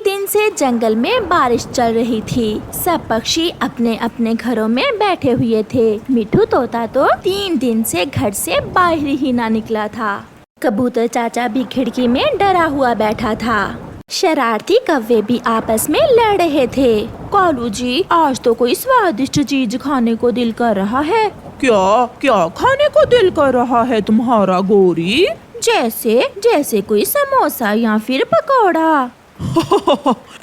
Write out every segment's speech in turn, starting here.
दिन से जंगल में बारिश चल रही थी। सब पक्षी अपने अपने घरों में बैठे हुए थे। मिठू तोता तो 3 दिन से घर से बाहर ही ना निकला था। कबूतर चाचा भी खिड़की में डरा हुआ बैठा था। शरारती कौवे भी आपस में लड़ रहे थे। कालू जी, आज तो कोई स्वादिष्ट चीज खाने को दिल कर रहा है। क्या क्या खाने को दिल कर रहा है तुम्हारा गोरी? जैसे कोई समोसा या फिर पकौड़ा।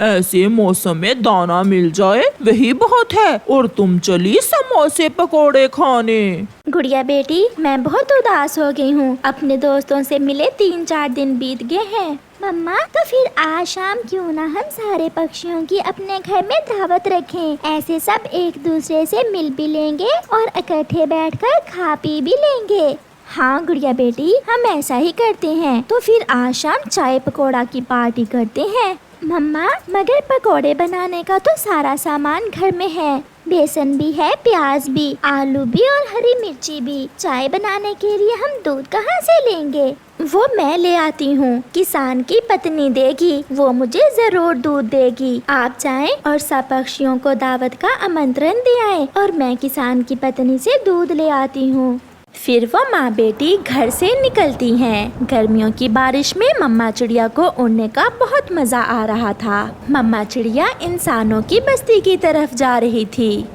ऐसे मौसम में दाना मिल जाए वही बहुत है, और तुम चली समोसे पकोड़े खाने। गुड़िया बेटी, मैं बहुत उदास हो गई हूँ। अपने दोस्तों से मिले 3-4 दिन बीत गए हैं। मम्मा, तो फिर आज शाम क्यों ना हम सारे पक्षियों की अपने घर में दावत रखें। ऐसे सब एक दूसरे से मिल भी लेंगे और इकट्ठे बैठकर खा पी भी लेंगे। हाँ गुड़िया बेटी, हम ऐसा ही करते हैं। तो फिर आज शाम चाय पकोड़ा की पार्टी करते हैं। मम्मा, मगर पकोड़े बनाने का तो सारा सामान घर में है। बेसन भी है, प्याज भी, आलू भी और हरी मिर्ची भी। चाय बनाने के लिए हम दूध कहाँ से लेंगे? वो मैं ले आती हूँ। किसान की पत्नी देगी, वो मुझे जरूर दूध देगी। आप जाएं और सब पक्षियों को दावत का आमंत्रण दे आए, और मैं किसान की पत्नी से दूध ले आती हूँ। फिर वो माँ बेटी घर से निकलती हैं। गर्मियों की बारिश में मम्मा चिड़िया को उड़ने का बहुत मजा आ रहा था। मम्मा चिड़िया इंसानों की बस्ती की तरफ जा रही थी।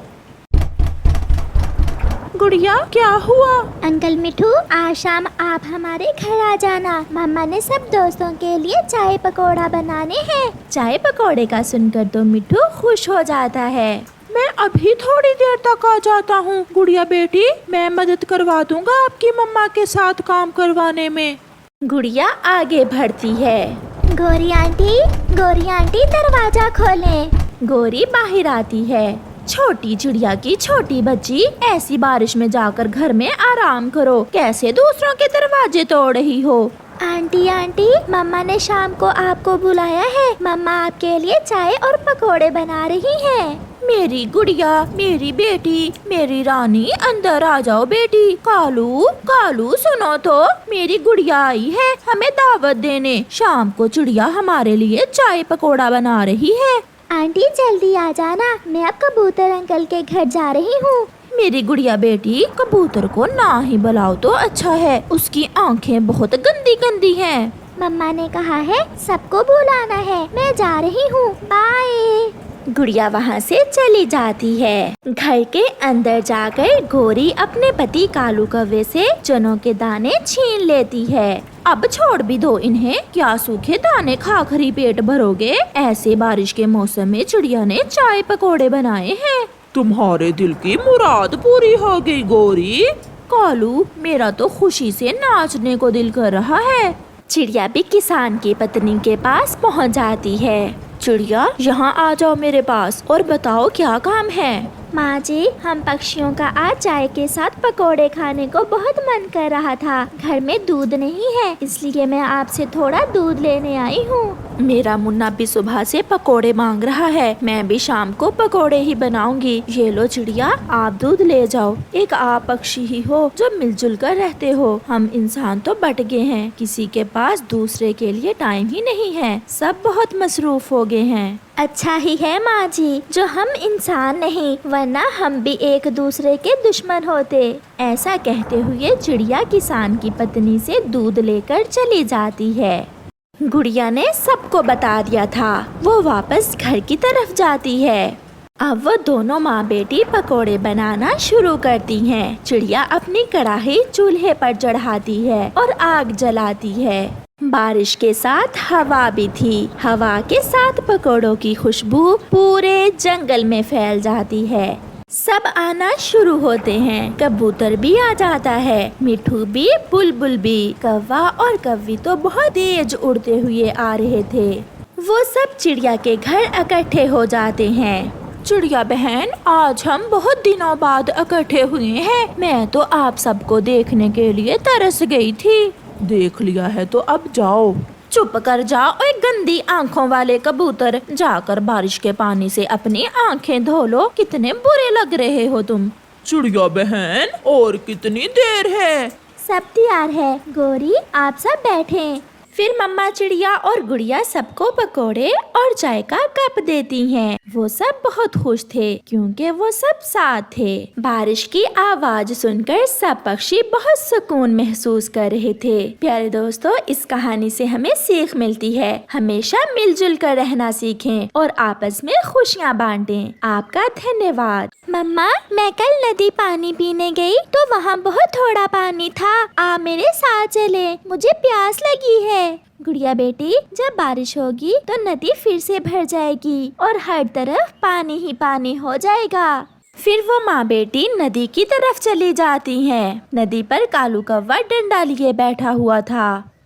गुड़िया, क्या हुआ? अंकल मिठू, आज शाम आप हमारे घर आ जाना। मम्मा ने सब दोस्तों के लिए चाय पकोड़ा बनाने हैं। चाय पकोड़े का सुनकर तो मिठू खुश हो जाता है। मैं अभी थोड़ी देर तक आ जाता हूँ। गुड़िया बेटी, मैं मदद करवा दूंगा आपकी मम्मा के साथ काम करवाने में। गुड़िया आगे बढ़ती है। गोरी आंटी दरवाजा खोलें। गोरी बाहर आती है। छोटी चिड़िया की छोटी बच्ची, ऐसी बारिश में जाकर घर में आराम करो, कैसे दूसरों के दरवाजे तोड़ रही हो? आंटी, मम्मा ने शाम को आपको बुलाया है। मम्मा आपके लिए चाय और पकोड़े बना रही हैं। मेरी गुड़िया, मेरी बेटी, मेरी रानी, अंदर आ जाओ बेटी। कालू सुनो तो, मेरी गुड़िया आई है हमें दावत देने। शाम को चिड़िया हमारे लिए चाय पकोड़ा बना रही है। आंटी जल्दी आ जाना, मैं अब कबूतर अंकल के घर जा रही हूँ। मेरी गुड़िया बेटी, कबूतर को ना ही बुलाओ तो अच्छा है, उसकी आंखें बहुत गंदी गंदी हैं। मम्मा ने कहा है सबको बुलाना है, मैं जा रही हूँ, बाय। गुड़िया वहाँ से चली जाती है। घर के अंदर जाकर गोरी अपने पति कालू कौवे से चनों के दाने छीन लेती है। अब छोड़ भी दो इन्हें, क्या सूखे दाने खाकर ही पेट भरोगे? ऐसे बारिश के मौसम में चिड़िया ने चाय पकोड़े बनाए हैं। तुम्हारे दिल की मुराद पूरी हो गई गोरी। कालू, मेरा तो खुशी से नाचने को दिल कर रहा है। चिड़िया भी किसान की पत्नी के पास पहुंच जाती है। चिड़िया, यहाँ आ जाओ मेरे पास और बताओ क्या काम है? माँ जी, हम पक्षियों का आज चाय के साथ पकोड़े खाने को बहुत मन कर रहा था। घर में दूध नहीं है, इसलिए मैं आपसे थोड़ा दूध लेने आई हूँ। मेरा मुन्ना भी सुबह से पकोड़े मांग रहा है, मैं भी शाम को पकोड़े ही बनाऊंगी। ये लो चिड़िया, आप दूध ले जाओ। एक आप पक्षी ही हो जो मिलजुल कर रहते हो। हम इंसान तो बट गए हैं, किसी के पास दूसरे के लिए टाइम ही नहीं है, सब बहुत मसरूफ हो गए हैं। अच्छा ही है माँ जी जो हम इंसान नहीं, वरना हम भी एक दूसरे के दुश्मन होते। ऐसा कहते हुए चिड़िया किसान की पत्नी से दूध लेकर चली जाती है। गुड़िया ने सबको बता दिया था। वो वापस घर की तरफ जाती है। अब वो दोनों माँ बेटी पकोड़े बनाना शुरू करती हैं। चिड़िया अपनी कढ़ाई चूल्हे पर चढ़ाती है और आग जलाती है। बारिश के साथ हवा भी थी। हवा के साथ पकोड़ों की खुशबू पूरे जंगल में फैल जाती है। सब आना शुरू होते हैं। कबूतर भी आ जाता है, मिठू भी, बुलबुल भी। कौवा और कौवी तो बहुत तेज उड़ते हुए आ रहे थे। वो सब चिड़िया के घर इकट्ठे हो जाते हैं। चिड़िया बहन, आज हम बहुत दिनों बाद इकट्ठे हुए हैं। मैं तो आप सबको देखने के लिए तरस गई थी। देख लिया है तो अब जाओ। चुप कर जाओ, ओए गंदी आंखों वाले कबूतर। जाकर बारिश के पानी से अपनी आंखें धो लो, कितने बुरे लग रहे हो तुम। चिड़िया बहन, और कितनी देर है? सब तैयार है। गोरी, आप सब बैठें। फिर मम्मा चिड़िया और गुड़िया सबको पकोड़े और चाय का कप देती हैं। वो सब बहुत खुश थे क्योंकि वो सब साथ थे। बारिश की आवाज सुनकर सब पक्षी बहुत सुकून महसूस कर रहे थे। प्यारे दोस्तों, इस कहानी से हमें सीख मिलती है, हमेशा मिलजुल कर रहना सीखें और आपस में खुशियाँ बांटें। आपका धन्यवाद। मम्मा, मैं कल नदी पानी पीने गई तो वहाँ बहुत थोड़ा पानी था। आप मेरे साथ चले, मुझे प्यास लगी है। गुड़िया बेटी, जब बारिश होगी तो नदी फिर से भर जाएगी और हर तरफ पानी ही पानी हो जाएगा। फिर वो माँ बेटी नदी की तरफ चली जाती हैं। नदी पर कालू कौवा डंडा लिए बैठा हुआ था।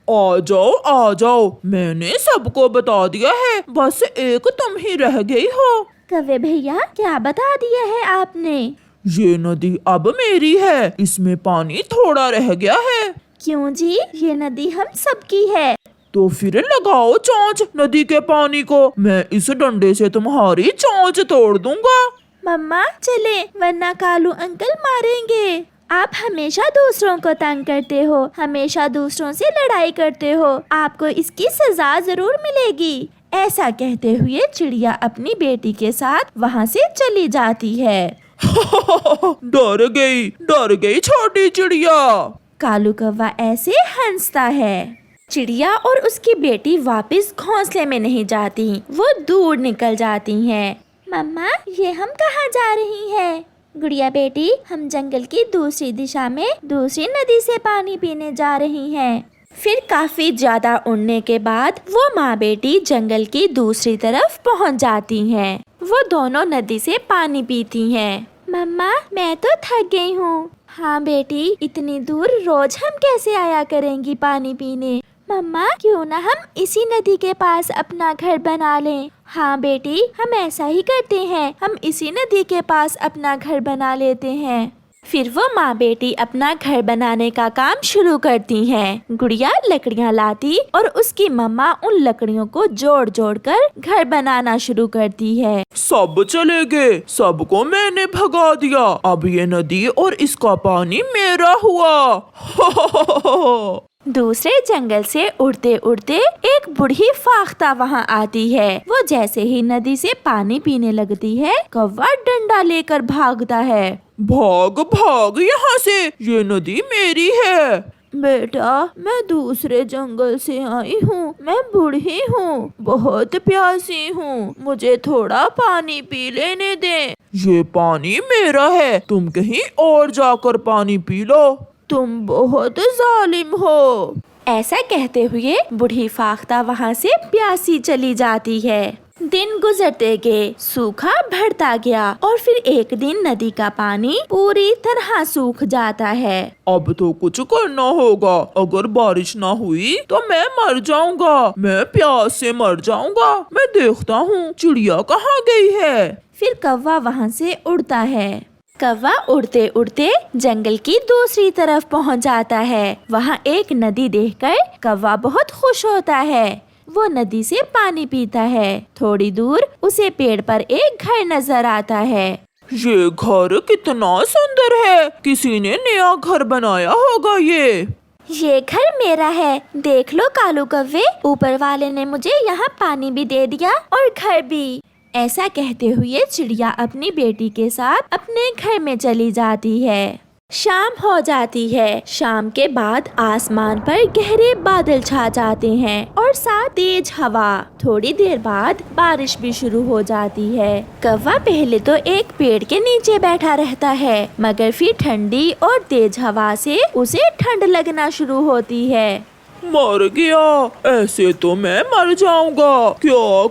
आ जाओ, मैंने सबको बता दिया है, बस एक तुम ही रह गई हो। कौवे भैया, क्या बता दिया है आपने? ये नदी अब मेरी है, इसमें पानी थोड़ा रह गया है। क्यों जी, ये नदी हम सबकी है। तो फिर लगाओ चोंच नदी के पानी को, मैं इस डंडे से तुम्हारी चोंच तोड़ दूंगा। मम्मा चले, वरना कालू अंकल मारेंगे। आप हमेशा दूसरों को तंग करते हो, हमेशा दूसरों से लड़ाई करते हो, आपको इसकी सजा जरूर मिलेगी। ऐसा कहते हुए चिड़िया अपनी बेटी के साथ वहाँ से चली जाती है। डर गई छोटी चिड़िया। कालू कौवा ऐसे हंसता है। चिड़िया और उसकी बेटी वापस घोंसले में नहीं जाती, वो दूर निकल जाती हैं। मम्मा, ये हम कहाँ जा रही हैं? गुड़िया बेटी, हम जंगल की दूसरी दिशा में दूसरी नदी से पानी पीने जा रही हैं। फिर काफी ज्यादा उड़ने के बाद वो माँ बेटी जंगल की दूसरी तरफ पहुँच जाती हैं। वो दोनों नदी से पानी पीती हैं। मम्मा, मैं तो थक गई हूँ। हाँ बेटी, इतनी दूर रोज हम कैसे आया करेंगी पानी पीने? मम्मा, क्यों ना हम इसी नदी के पास अपना घर बना लें? हाँ बेटी, हम ऐसा ही करते हैं, हम इसी नदी के पास अपना घर बना लेते हैं। फिर वो माँ बेटी अपना घर बनाने का काम शुरू करती हैं। गुड़िया लकड़ियाँ लाती और उसकी मम्मा उन लकड़ियों को जोड़ जोड़ कर घर बनाना शुरू करती है। सब चले गए, सबको मैंने भगा दिया, अब ये नदी और इसका पानी मेरा हुआ। दूसरे जंगल से उड़ते उड़ते एक बूढ़ी फाख्ता वहाँ आती है। वो जैसे ही नदी से पानी पीने लगती है, कौवा डंडा लेकर भागता है। भाग यहाँ से, ये नदी मेरी है। बेटा, मैं दूसरे जंगल से आई हूँ, मैं बूढ़ी हूँ, बहुत प्यासी हूँ, मुझे थोड़ा पानी पी लेने दे। ये पानी मेरा है, तुम कहीं और जाकर पानी पी लो। तुम बहुत जालिम हो। ऐसा कहते हुए बूढ़ी फाख्ता वहाँ से प्यासी चली जाती है। दिन गुजरते गए, सूखा बढ़ता गया और फिर एक दिन नदी का पानी पूरी तरह सूख जाता है। अब तो कुछ करना होगा, अगर बारिश ना हुई तो मैं मर जाऊंगा, मैं प्यास से मर जाऊंगा। मैं देखता हूँ चिड़िया कहाँ गई है। फिर कौवा वहाँ से उड़ता है। कौवा उड़ते उड़ते जंगल की दूसरी तरफ पहुँच जाता है। वहाँ एक नदी देखकर कौवा बहुत खुश होता है। वो नदी से पानी पीता है। थोड़ी दूर उसे पेड़ पर एक घर नजर आता है। ये घर कितना सुंदर है, किसी ने नया घर बनाया होगा। ये घर मेरा है, देख लो कालू कौवे, ऊपर वाले ने मुझे यहाँ पानी भी दे दिया और घर भी। ऐसा कहते हुए चिड़िया अपनी बेटी के साथ अपने घर में चली जाती है। शाम हो जाती है। शाम के बाद आसमान पर गहरे बादल छा जाते हैं और साथ तेज हवा। थोड़ी देर बाद बारिश भी शुरू हो जाती है। कौवा पहले तो एक पेड़ के नीचे बैठा रहता है, मगर फिर ठंडी और तेज हवा से उसे ठंड लगना शुरू होती है। मर गया, ऐसे तो मैं मर जाऊंगा। क्या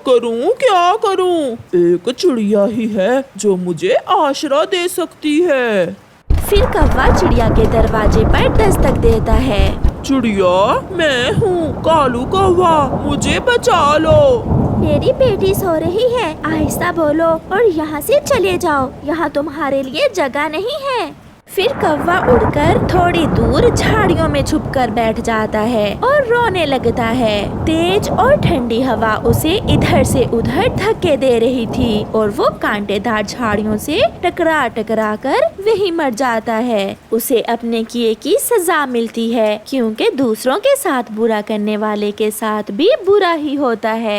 करूं? एक चिड़िया ही है जो मुझे आसरा दे सकती है। फिर कौवा चिड़िया के दरवाजे पर दस्तक देता है। चिड़िया, मैं हूँ कालू कौवा, मुझे बचा लो। मेरी बेटी सो रही है, आहिस्ता बोलो और यहाँ से चले जाओ, यहाँ तुम्हारे लिए जगह नहीं है। फिर कौवा उड़कर थोड़ी दूर झाड़ियों में छुपकर बैठ जाता है और रोने लगता है। तेज और ठंडी हवा उसे इधर से उधर धक्के दे रही थी और वो कांटेदार झाड़ियों से टकरा टकरा कर वहीं मर जाता है। उसे अपने किए की सजा मिलती है, क्योंकि दूसरों के साथ बुरा करने वाले के साथ भी बुरा ही होता है।